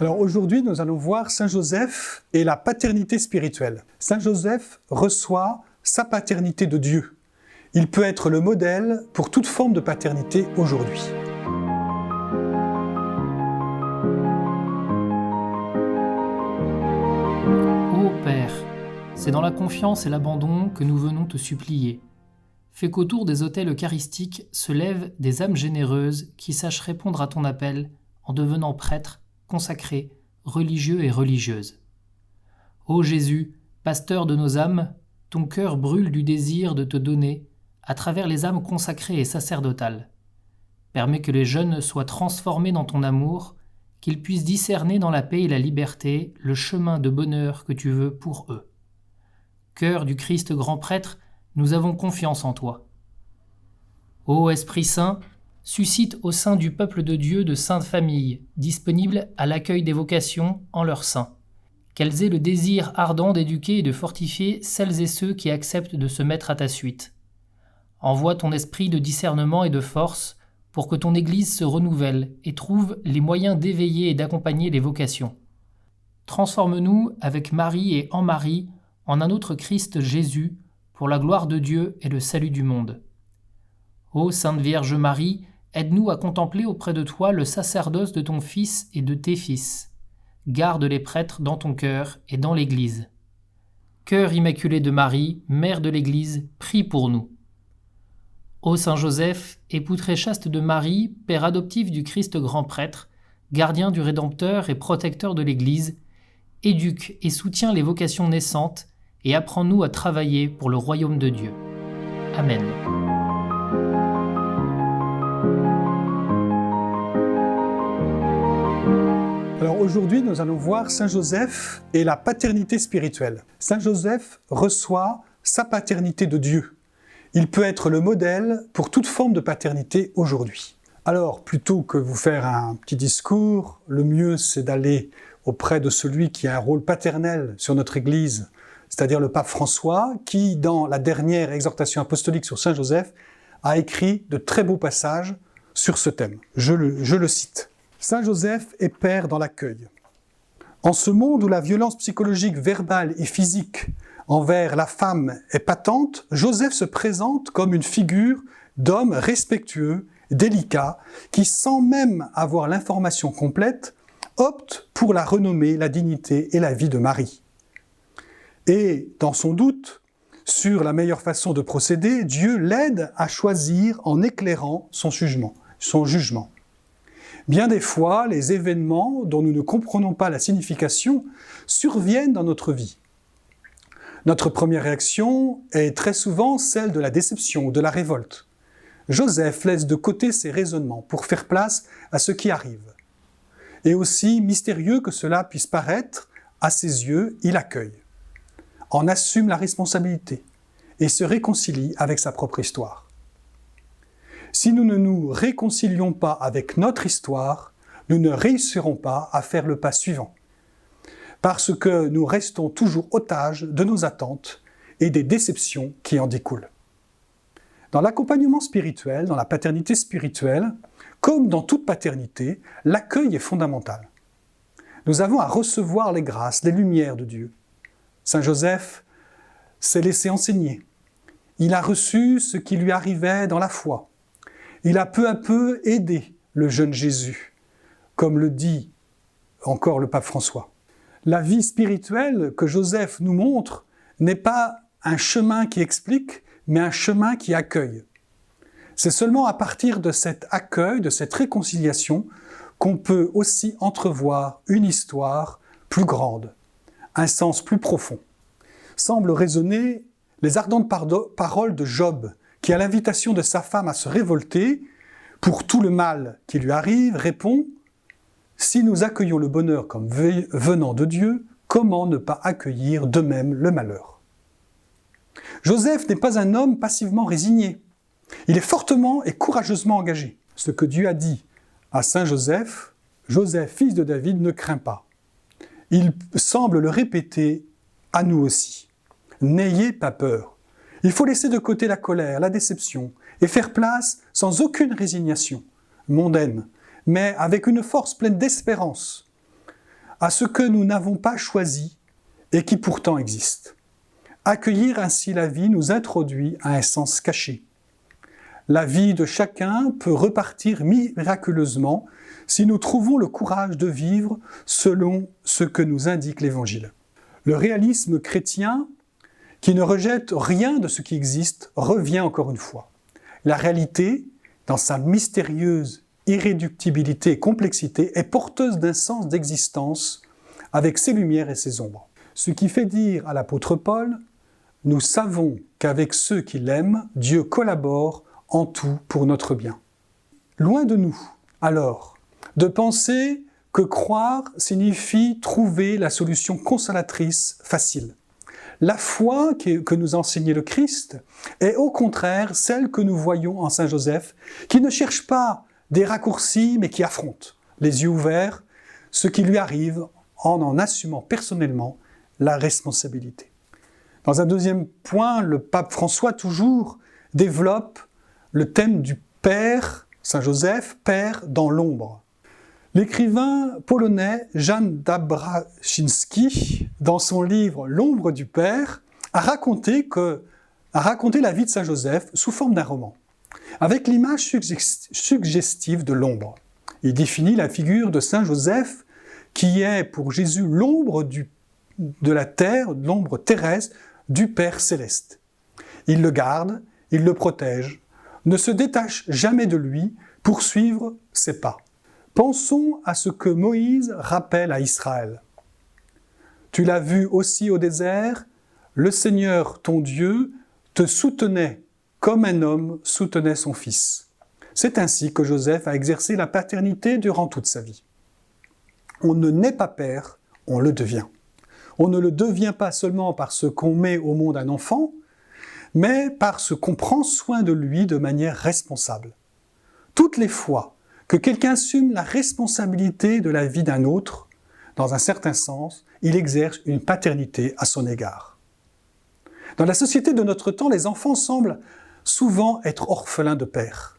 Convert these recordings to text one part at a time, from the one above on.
Alors aujourd'hui, nous allons voir Saint Joseph et la paternité spirituelle. Saint Joseph reçoit sa paternité de Dieu. Il peut être le modèle pour toute forme de paternité aujourd'hui. Ô Père, c'est dans la confiance et l'abandon que nous venons te supplier. Fais qu'autour des autels eucharistiques se lèvent des âmes généreuses qui sachent répondre à ton appel en devenant prêtres, consacrés, religieux et religieuses. Ô Jésus, pasteur de nos âmes, ton cœur brûle du désir de te donner à travers les âmes consacrées et sacerdotales. Permets que les jeunes soient transformés dans ton amour, qu'ils puissent discerner dans la paix et la liberté le chemin de bonheur que tu veux pour eux. Cœur du Christ grand prêtre, nous avons confiance en toi. Ô Esprit Saint, suscite au sein du peuple de Dieu de saintes familles, disponibles à l'accueil des vocations en leur sein. Qu'elles aient le désir ardent d'éduquer et de fortifier celles et ceux qui acceptent de se mettre à ta suite. Envoie ton esprit de discernement et de force pour que ton Église se renouvelle et trouve les moyens d'éveiller et d'accompagner les vocations. Transforme-nous avec Marie et en Marie en un autre Christ Jésus pour la gloire de Dieu et le salut du monde. Ô Sainte Vierge Marie, aide-nous à contempler auprès de toi le sacerdoce de ton Fils et de tes fils. Garde les prêtres dans ton cœur et dans l'Église. Cœur immaculé de Marie, Mère de l'Église, prie pour nous. Ô Saint Joseph, époux très chaste de Marie, Père adoptif du Christ grand prêtre, gardien du Rédempteur et protecteur de l'Église, éduque et soutiens les vocations naissantes et apprends-nous à travailler pour le royaume de Dieu. Amen. Alors aujourd'hui, nous allons voir Saint Joseph et la paternité spirituelle. Saint Joseph reçoit sa paternité de Dieu. Il peut être le modèle pour toute forme de paternité aujourd'hui. Alors, plutôt que vous faire un petit discours, le mieux c'est d'aller auprès de celui qui a un rôle paternel sur notre Église, c'est-à-dire le pape François, qui, dans la dernière exhortation apostolique sur Saint Joseph, a écrit de très beaux passages sur ce thème. Je le cite. Saint Joseph est père dans l'accueil. En ce monde où la violence psychologique, verbale et physique envers la femme est patente, Joseph se présente comme une figure d'homme respectueux, délicat, qui, sans même avoir l'information complète, opte pour la renommée, la dignité et la vie de Marie. Et, dans son doute sur la meilleure façon de procéder, Dieu l'aide à choisir en éclairant son jugement. Bien des fois, les événements dont nous ne comprenons pas la signification surviennent dans notre vie. Notre première réaction est très souvent celle de la déception ou de la révolte. Joseph laisse de côté ses raisonnements pour faire place à ce qui arrive. Et aussi mystérieux que cela puisse paraître, à ses yeux, il accueille, en assume la responsabilité et se réconcilie avec sa propre histoire. Si nous ne nous réconcilions pas avec notre histoire, nous ne réussirons pas à faire le pas suivant, parce que nous restons toujours otages de nos attentes et des déceptions qui en découlent. Dans l'accompagnement spirituel, dans la paternité spirituelle, comme dans toute paternité, l'accueil est fondamental. Nous avons à recevoir les grâces, les lumières de Dieu. Saint Joseph s'est laissé enseigner. Il a reçu ce qui lui arrivait dans la foi. Il a peu à peu aidé le jeune Jésus, comme le dit encore le pape François. La vie spirituelle que Joseph nous montre n'est pas un chemin qui explique, mais un chemin qui accueille. C'est seulement à partir de cet accueil, de cette réconciliation, qu'on peut aussi entrevoir une histoire plus grande, un sens plus profond. Semblent résonner les ardentes paroles de Job, qui, à l'invitation de sa femme à se révolter pour tout le mal qui lui arrive, répond « Si nous accueillons le bonheur comme venant de Dieu, comment ne pas accueillir de même le malheur ?» Joseph n'est pas un homme passivement résigné. Il est fortement et courageusement engagé. Ce que Dieu a dit à Saint Joseph, « Joseph, fils de David, ne crains pas ». Il semble le répéter à nous aussi. « N'ayez pas peur ». Il faut laisser de côté la colère, la déception, et faire place, sans aucune résignation mondaine, mais avec une force pleine d'espérance, à ce que nous n'avons pas choisi et qui pourtant existe. Accueillir ainsi la vie nous introduit à un sens caché. La vie de chacun peut repartir miraculeusement si nous trouvons le courage de vivre selon ce que nous indique l'Évangile. Le réalisme chrétien, qui ne rejette rien de ce qui existe, revient encore une fois. La réalité, dans sa mystérieuse irréductibilité et complexité, est porteuse d'un sens d'existence avec ses lumières et ses ombres. Ce qui fait dire à l'apôtre Paul « Nous savons qu'avec ceux qui l'aiment, Dieu collabore en tout pour notre bien. » Loin de nous, alors, de penser que croire signifie trouver la solution consolatrice facile. La foi que nous enseignait le Christ est au contraire celle que nous voyons en Saint Joseph, qui ne cherche pas des raccourcis, mais qui affronte, les yeux ouverts, ce qui lui arrive en assumant personnellement la responsabilité. Dans un deuxième point, le pape François, toujours, développe le thème du Père, Saint Joseph, Père dans l'ombre. L'écrivain polonais Jan Dabraszynski, dans son livre « L'ombre du Père », a raconté la vie de Saint Joseph sous forme d'un roman, avec l'image suggestive de l'ombre. Il définit la figure de Saint Joseph qui est pour Jésus l'ombre de la terre, l'ombre terrestre du Père céleste. Il le garde, il le protège, ne se détache jamais de lui pour suivre ses pas. Pensons à ce que Moïse rappelle à Israël. « Tu l'as vu aussi au désert, le Seigneur ton Dieu te soutenait comme un homme soutenait son fils. » C'est ainsi que Joseph a exercé la paternité durant toute sa vie. On ne naît pas père, on le devient. On ne le devient pas seulement parce qu'on met au monde un enfant, mais parce qu'on prend soin de lui de manière responsable. Toutes les fois que quelqu'un assume la responsabilité de la vie d'un autre, dans un certain sens, il exerce une paternité à son égard. Dans la société de notre temps, les enfants semblent souvent être orphelins de père.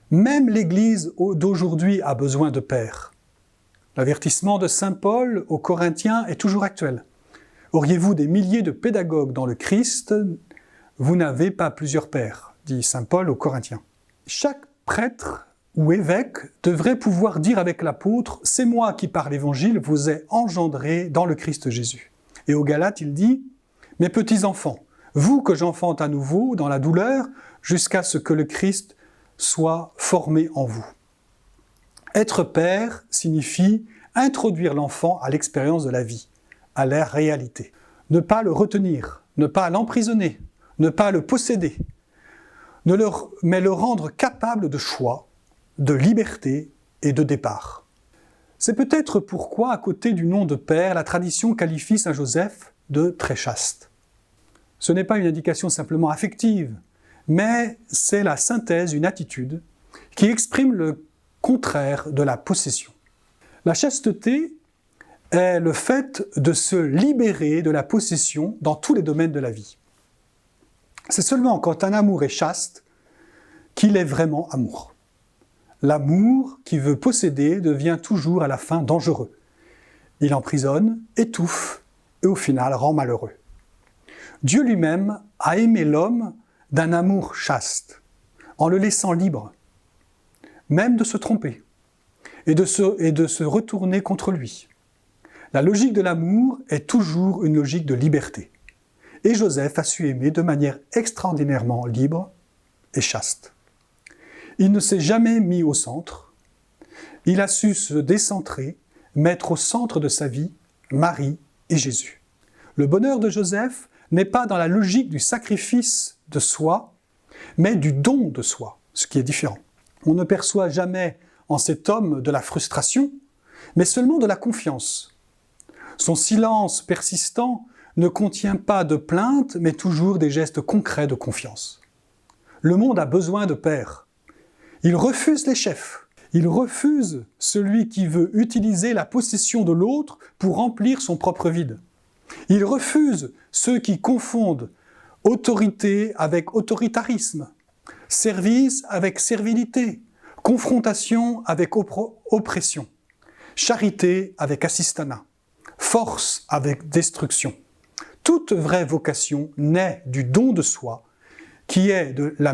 Même l'Église d'aujourd'hui a besoin de père. L'avertissement de saint Paul aux Corinthiens est toujours actuel. Auriez-vous des milliers de pédagogues dans le Christ, vous n'avez pas plusieurs pères, dit saint Paul aux Corinthiens. Chaque prêtre ou évêque devrait pouvoir dire avec l'apôtre « C'est moi qui par l'Évangile vous ai engendré dans le Christ Jésus ». Et aux Galates, il dit « Mes petits enfants, vous que j'enfante à nouveau dans la douleur, jusqu'à ce que le Christ soit formé en vous ». Être père signifie introduire l'enfant à l'expérience de la vie, à la réalité. Ne pas le retenir, ne pas l'emprisonner, ne pas le posséder, mais le rendre capable de choix, de liberté et de départ. C'est peut-être pourquoi, à côté du nom de père, la tradition qualifie saint Joseph de très chaste. Ce n'est pas une indication simplement affective, mais c'est la synthèse d'une attitude qui exprime le contraire de la possession. La chasteté est le fait de se libérer de la possession dans tous les domaines de la vie. C'est seulement quand un amour est chaste qu'il est vraiment amour. L'amour qui veut posséder devient toujours à la fin dangereux. Il emprisonne, étouffe et au final rend malheureux. Dieu lui-même a aimé l'homme d'un amour chaste, en le laissant libre, même de se tromper et de se retourner contre lui. La logique de l'amour est toujours une logique de liberté. Et Joseph a su aimer de manière extraordinairement libre et chaste. Il ne s'est jamais mis au centre. Il a su se décentrer, mettre au centre de sa vie Marie et Jésus. Le bonheur de Joseph n'est pas dans la logique du sacrifice de soi, mais du don de soi, ce qui est différent. On ne perçoit jamais en cet homme de la frustration, mais seulement de la confiance. Son silence persistant ne contient pas de plainte, mais toujours des gestes concrets de confiance. Le monde a besoin de pères. Il refuse les chefs. Il refuse celui qui veut utiliser la possession de l'autre pour remplir son propre vide. Il refuse ceux qui confondent autorité avec autoritarisme, service avec servilité, confrontation avec oppression. charité avec assistanat, force avec destruction. Toute vraie vocation naît du don de soi, qui est de la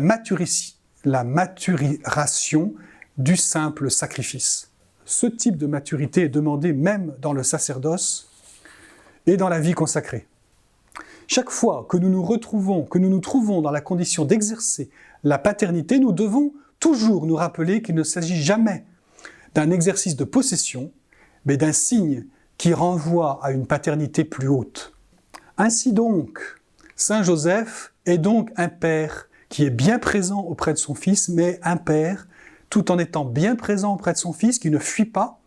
maturation du simple sacrifice. Ce type de maturité est demandé même dans le sacerdoce et dans la vie consacrée. Chaque fois que nous nous trouvons dans la condition d'exercer la paternité, nous devons toujours nous rappeler qu'il ne s'agit jamais d'un exercice de possession, mais d'un signe qui renvoie à une paternité plus haute. Ainsi donc, Saint Joseph est donc un père qui est bien présent auprès de son fils, mais un père, tout en étant bien présent auprès de son fils, qui ne fuit pas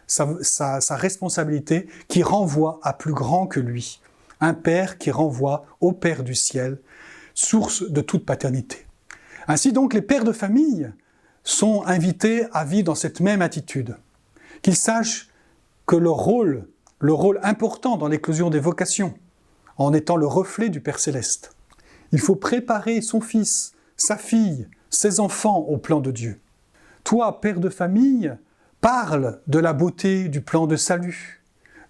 sa responsabilité, qui renvoie à plus grand que lui. Un père qui renvoie au Père du ciel, source de toute paternité. Ainsi donc, les pères de famille sont invités à vivre dans cette même attitude. Qu'ils sachent que le rôle important dans l'éclosion des vocations, en étant le reflet du Père céleste. Il faut préparer son fils, sa fille, ses enfants au plan de Dieu. Toi, père de famille, parle de la beauté du plan de salut.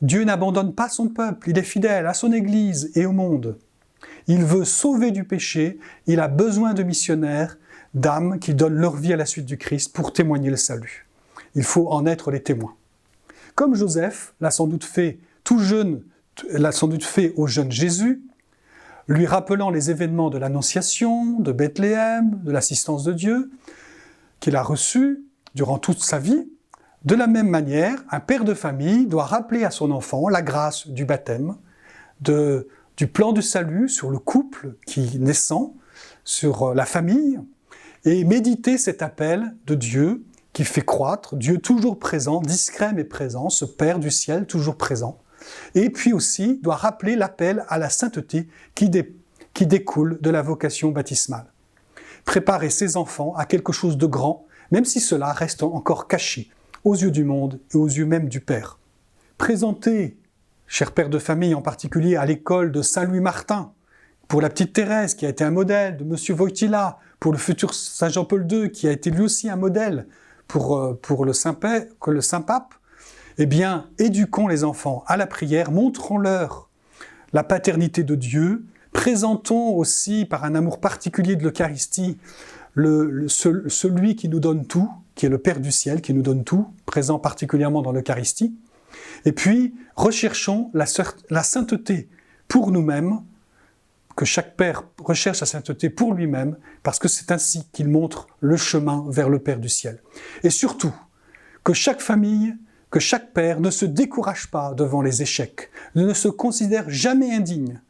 Dieu n'abandonne pas son peuple, il est fidèle à son Église et au monde. Il veut sauver du péché, il a besoin de missionnaires, d'âmes qui donnent leur vie à la suite du Christ pour témoigner le salut. Il faut en être les témoins. Comme Joseph l'a sans doute fait au jeune Jésus, lui rappelant les événements de l'Annonciation, de Bethléem, de l'assistance de Dieu, qu'il a reçu durant toute sa vie. De la même manière, un père de famille doit rappeler à son enfant la grâce du baptême, du plan de salut sur le couple qui naissant, sur la famille, et méditer cet appel de Dieu qui fait croître, Dieu toujours présent, discret mais présent, ce Père du ciel toujours présent. Et puis aussi doit rappeler l'appel à la sainteté qui découle de la vocation baptismale. Préparer ses enfants à quelque chose de grand, même si cela reste encore caché aux yeux du monde et aux yeux même du Père. Présenter, cher père de famille en particulier, à l'école de Saint-Louis-Martin, pour la petite Thérèse qui a été un modèle, de Monsieur Wojtyla, pour le futur Saint Jean-Paul II qui a été lui aussi un modèle pour le Saint-Pape, eh bien, éduquons les enfants à la prière, montrons-leur la paternité de Dieu, présentons aussi par un amour particulier de l'Eucharistie celui qui nous donne tout, qui est le Père du ciel, qui nous donne tout, présent particulièrement dans l'Eucharistie. Et puis, recherchons la sainteté pour nous-mêmes, que chaque Père recherche la sainteté pour lui-même, parce que c'est ainsi qu'il montre le chemin vers le Père du ciel. Et surtout, que chaque famille, que chaque père ne se décourage pas devant les échecs, ne se considère jamais indigne,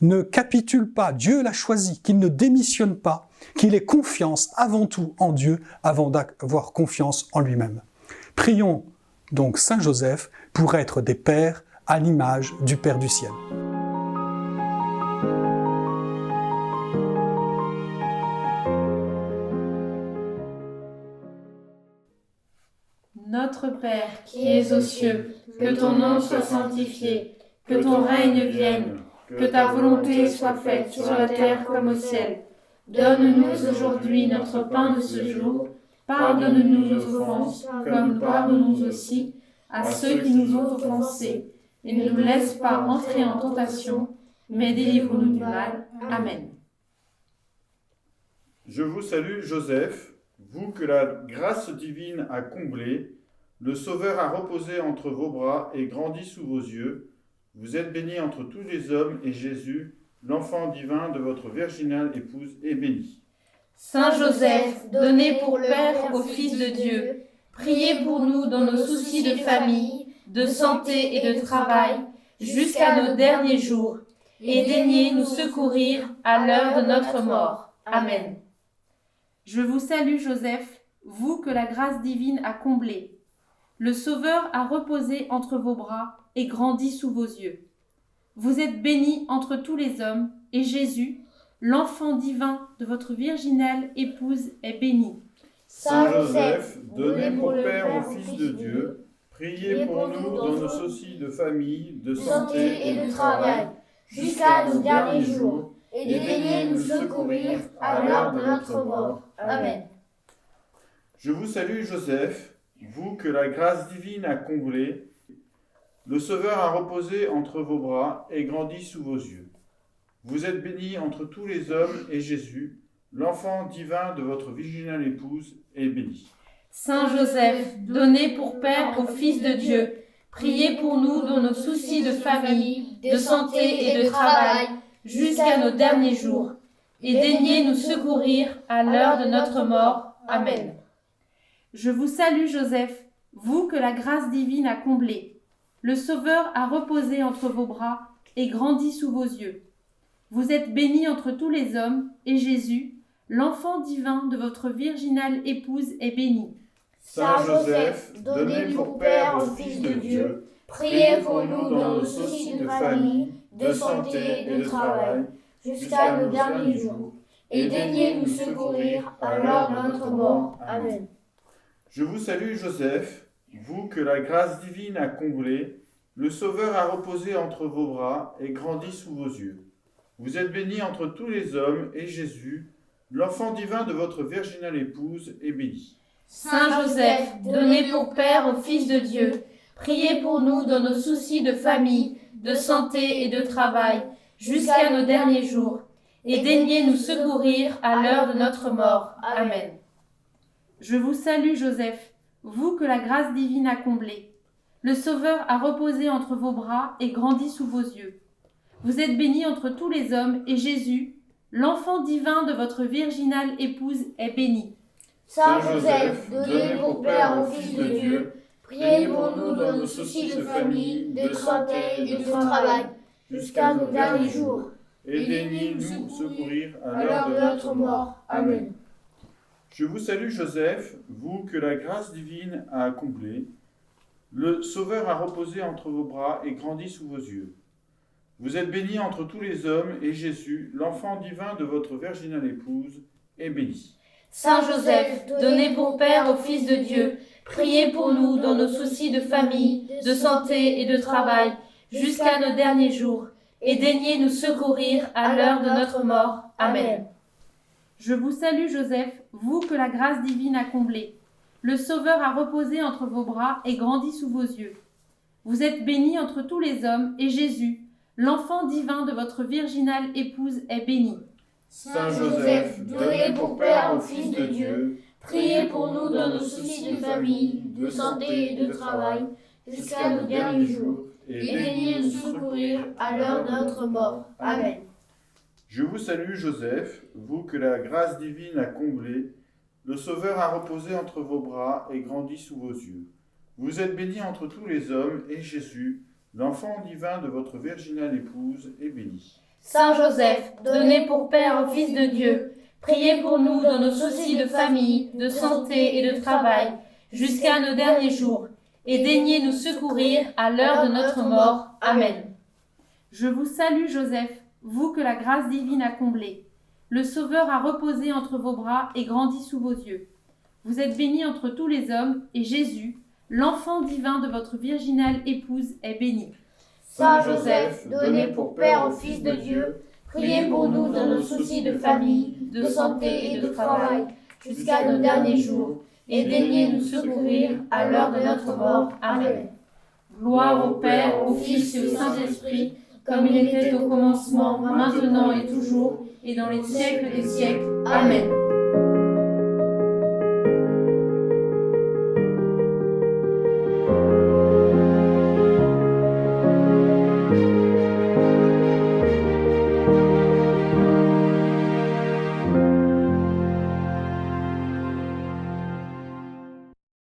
ne capitule pas, Dieu l'a choisi, qu'il ne démissionne pas, qu'il ait confiance avant tout en Dieu, avant d'avoir confiance en lui-même. Prions donc Saint Joseph pour être des pères à l'image du Père du ciel. Notre Père, qui es aux cieux, que ton nom soit sanctifié, que ton règne vienne, que ta volonté soit faite sur la terre comme au ciel. Donne-nous aujourd'hui notre pain de ce jour. Pardonne-nous nos offenses, comme nous pardonnons aussi à ceux qui nous ont offensés. Et ne nous laisse pas entrer en tentation, mais délivre-nous du mal. Amen. Je vous salue, Joseph, vous que la grâce divine a comblé. Le Sauveur a reposé entre vos bras et grandi sous vos yeux. Vous êtes bénie entre tous les hommes, et Jésus, l'enfant divin de votre virginale épouse, est béni. Saint Joseph, donné pour Père au Fils de Dieu, priez pour nous dans nos soucis de famille, de santé et de travail, jusqu'à nos derniers jours, et daignez nous secourir à l'heure de notre mort. Amen. Je vous salue, Joseph, vous que la grâce divine a comblé. Le Sauveur a reposé entre vos bras et grandi sous vos yeux. Vous êtes béni entre tous les hommes, et Jésus, l'enfant divin de votre virginale épouse, est béni. Saint Joseph, donné pour Père au Fils de Dieu, priez pour nous dans nos soucis de famille, de santé et de travail, jusqu'à nos derniers jours, et daignez nous secourir à l'heure de notre mort. Amen. Je vous salue, Joseph, vous que la grâce divine a comblé, le Sauveur a reposé entre vos bras et grandi sous vos yeux. Vous êtes bénie entre tous les hommes, et Jésus, l'enfant divin de votre virginale épouse, est béni. Saint Joseph, donné pour Père au Fils de Dieu, priez pour nous dans nos soucis de famille, de santé et de travail, jusqu'à nos derniers jours, et daignez nous secourir à l'heure de notre mort. Amen. Je vous salue Joseph, vous que la grâce divine a comblé. Le Sauveur a reposé entre vos bras et grandi sous vos yeux. Vous êtes bénie entre tous les hommes, et Jésus, l'enfant divin de votre virginale épouse, est béni. Saint Joseph, donné pour Père au Fils de Dieu, priez pour nous dans nos soucis de famille, de santé et de travail, jusqu'à nos derniers jours, et daignez nous secourir à l'heure de notre mort. Amen. Je vous salue Joseph, vous que la grâce divine a comblé, le Sauveur a reposé entre vos bras et grandi sous vos yeux. Vous êtes bénie entre tous les hommes, et Jésus, l'enfant divin de votre virginale épouse, est béni. Saint Joseph, donné pour Père au Fils de Dieu, priez pour nous dans nos soucis de famille, de santé et de travail, jusqu'à nos derniers jours, et daignez nous secourir à l'heure de notre mort. Amen. Je vous salue Joseph, vous que la grâce divine a comblé. Le Sauveur a reposé entre vos bras et grandi sous vos yeux. Vous êtes bénie entre tous les hommes, et Jésus, l'enfant divin de votre virginale épouse, est béni. Saint Joseph, donné pour Père au Fils de Dieu, priez pour nous dans nos soucis de famille, de santé et de travail, jusqu'à nos derniers jours, et daignez nous secourir à l'heure de notre mort. Amen. Je vous salue Joseph, vous que la grâce divine a comblé. Le Sauveur a reposé entre vos bras et grandi sous vos yeux. Vous êtes bénie entre tous les hommes, et Jésus, l'enfant divin de votre virginale épouse, est béni. Saint Joseph, donné pour Père au Fils de Dieu, priez pour nous dans nos soucis de famille, de santé et de travail, jusqu'à nos derniers jours, et daignez nous secourir à l'heure de notre mort. Amen. Je vous salue Joseph, vous que la grâce divine a comblé. Le Sauveur a reposé entre vos bras et grandi sous vos yeux. Vous êtes bénie entre tous les hommes, et Jésus, l'enfant divin de votre virginale épouse, est béni. Saint Joseph, donné pour Père au Fils de Dieu, priez pour nous dans nos soucis de famille, de santé et de travail, jusqu'à nos derniers jours, et daignez nous secourir à l'heure de notre mort. Amen. Je vous salue Joseph, vous que la grâce divine a comblé. Le Sauveur a reposé entre vos bras et grandi sous vos yeux. Vous êtes bénie entre tous les hommes, et Jésus, l'enfant divin de votre virginale épouse, est béni. Saint Joseph, donné pour Père au Fils de Dieu, priez pour nous dans nos soucis de famille, de santé et de travail, jusqu'à nos derniers jours, et daignez nous secourir à l'heure de notre mort. Amen. Je vous salue Joseph, vous que la grâce divine a comblé. Le Sauveur a reposé entre vos bras et grandi sous vos yeux. Vous êtes bénie entre tous les hommes, et Jésus, l'enfant divin de votre virginale épouse, est béni. Saint Joseph, donné pour Père au Fils de Dieu, priez pour nous dans nos soucis de famille, de santé et de travail, jusqu'à nos derniers jours, et daignez nous secourir à l'heure de notre mort. Amen. Gloire au Père, au Fils et au Saint-Esprit, comme il était au commencement, maintenant et toujours, et dans les siècles des siècles. Amen.